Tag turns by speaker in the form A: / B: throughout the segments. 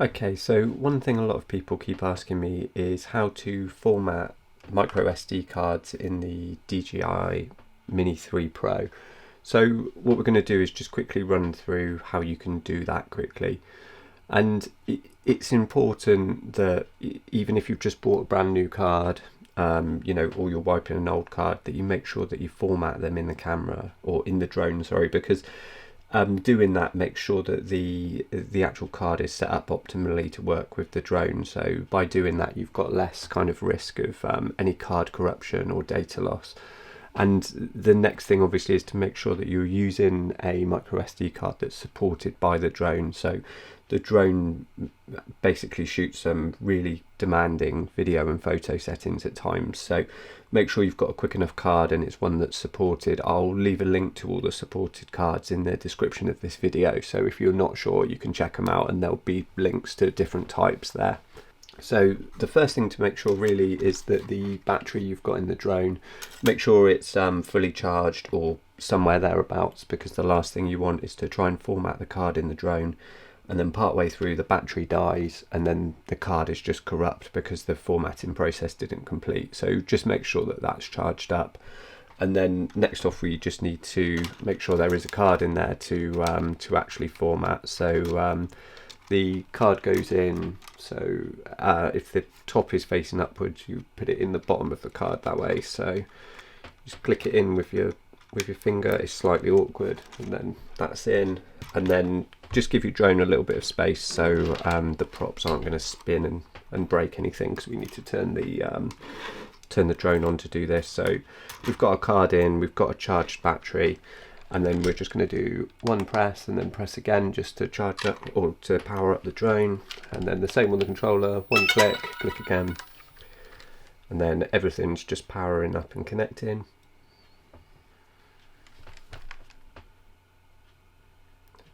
A: Okay, so one thing a lot of people keep asking me is how to format micro SD cards in the DJI Mini 3 Pro. So what we're going to do is just quickly run through how you can do that quickly. And it's important that even if you've just bought a brand new card, or you're wiping an old card, that you make sure that you format them in the camera or in the drone, because doing that makes sure that the actual card is set up optimally to work with the drone. So by doing that, you've got less kind of risk of any card corruption or data loss. And the next thing obviously is to make sure that you're using a micro SD card that's supported by the drone. So the drone basically shoots some really demanding video and photo settings at times. So make sure you've got a quick enough card and it's one that's supported. I'll leave a link to all the supported cards in the description of this video. So if you're not sure, you can check them out and there'll be links to different types there. So the first thing to make sure really is that the battery you've got in the drone, make sure it's fully charged or somewhere thereabouts, because the last thing you want is to try and format the card in the drone and then partway through the battery dies and then the card is just corrupt because the formatting process didn't complete. So just make sure that that's charged up. And then next off, we just need to make sure there is a card in there to actually format. So the card goes in, so if the top is facing upwards, you put it in the bottom of the card that way. So just click it in with your finger. It's slightly awkward, and then that's in. And then just give your drone a little bit of space so the props aren't going to spin and break anything, because we need to turn the drone on to do this. So we've got a card in, we've got a charged battery. And then we're just going to do one press and then press again just to charge up or to power up the drone. And then the same on the controller, one click, click again. And then everything's just powering up and connecting.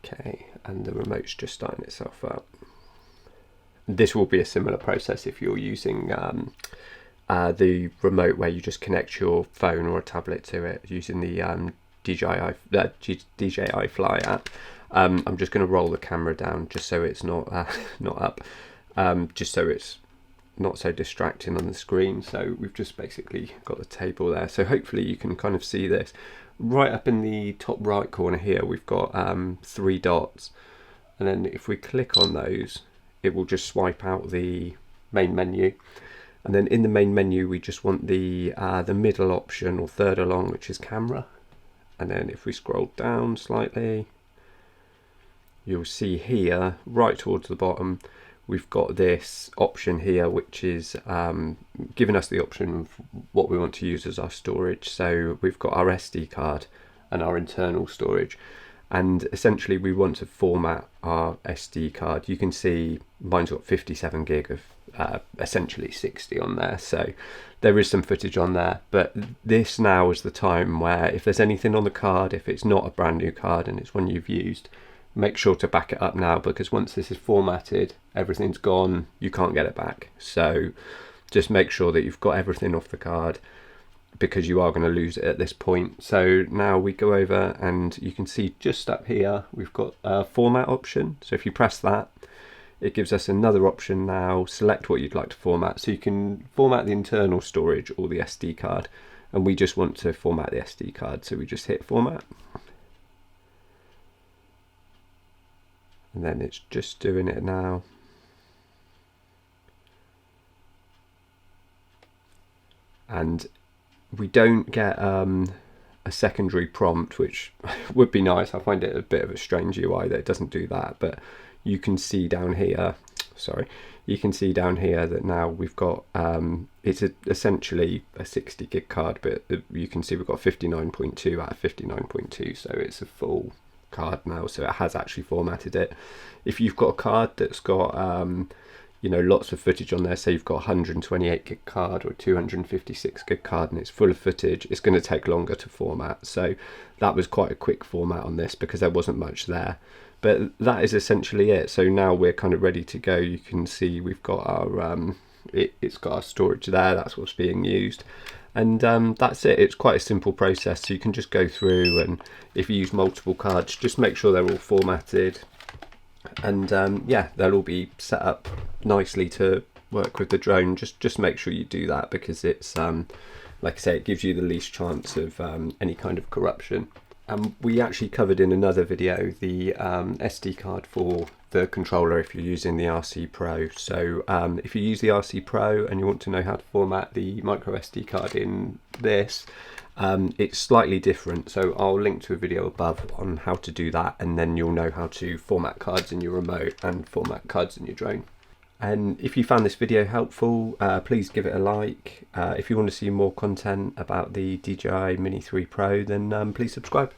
A: Okay, and the remote's just starting itself up. This will be a similar process if you're using the remote where you just connect your phone or a tablet to it using the DJI Fly app. I'm just going to roll the camera down just so it's not up, just so it's not so distracting on the screen. So we've just basically got the table there. So hopefully you can kind of see this. Right up in the top right corner here, we've got 3 dots. And then if we click on those, it will just swipe out the main menu. And then in the main menu, we just want the middle option or third along, which is camera. And then if we scroll down slightly, you'll see here, right towards the bottom, we've got this option here, which is giving us the option of what we want to use as our storage. So we've got our SD card and our internal storage. And essentially we want to format our SD card. You can see mine's got 57 gig of essentially 60 on there. So there is some footage on there, but this now is the time where if there's anything on the card, if it's not a brand new card and it's one you've used, make sure to back it up now, because once this is formatted, everything's gone, you can't get it back. So just make sure that you've got everything off the card, because you are going to lose it at this point. So now we go over and you can see just up here we've got a format option. So if you press that, it gives us another option now. Select what you'd like to format. So you can format the internal storage or the SD card, and we just want to format the SD card, so we just hit format. And then it's just doing it now. And we don't get a secondary prompt, which would be nice. I find it a bit of a strange UI that it doesn't do that, but you can see down here, that now we've got, it's essentially a 60 gig card, but you can see we've got 59.2 out of 59.2, so it's a full card now, so it has actually formatted it. If you've got a card that's got lots of footage on there, say you've got a 128 gig card or a 256 gig card and it's full of footage, it's going to take longer to format. So that was quite a quick format on this because there wasn't much there. But that is essentially it. So now we're kind of ready to go. You can see we've got our it's got our storage there, that's what's being used. And that's it. It's quite a simple process, so you can just go through, and if you use multiple cards, just make sure they're all formatted. and yeah, they'll all be set up nicely to work with the drone. Just make sure you do that, because it's like I say, it gives you the least chance of any kind of corruption. We actually covered in another video the SD card for the controller if you're using the RC Pro. So if you use the RC Pro and you want to know how to format the micro SD card in this, it's slightly different. So I'll link to a video above on how to do that, and then you'll know how to format cards in your remote and format cards in your drone. And if you found this video helpful, please give it a like. If you want to see more content about the DJI Mini 3 Pro, then please subscribe.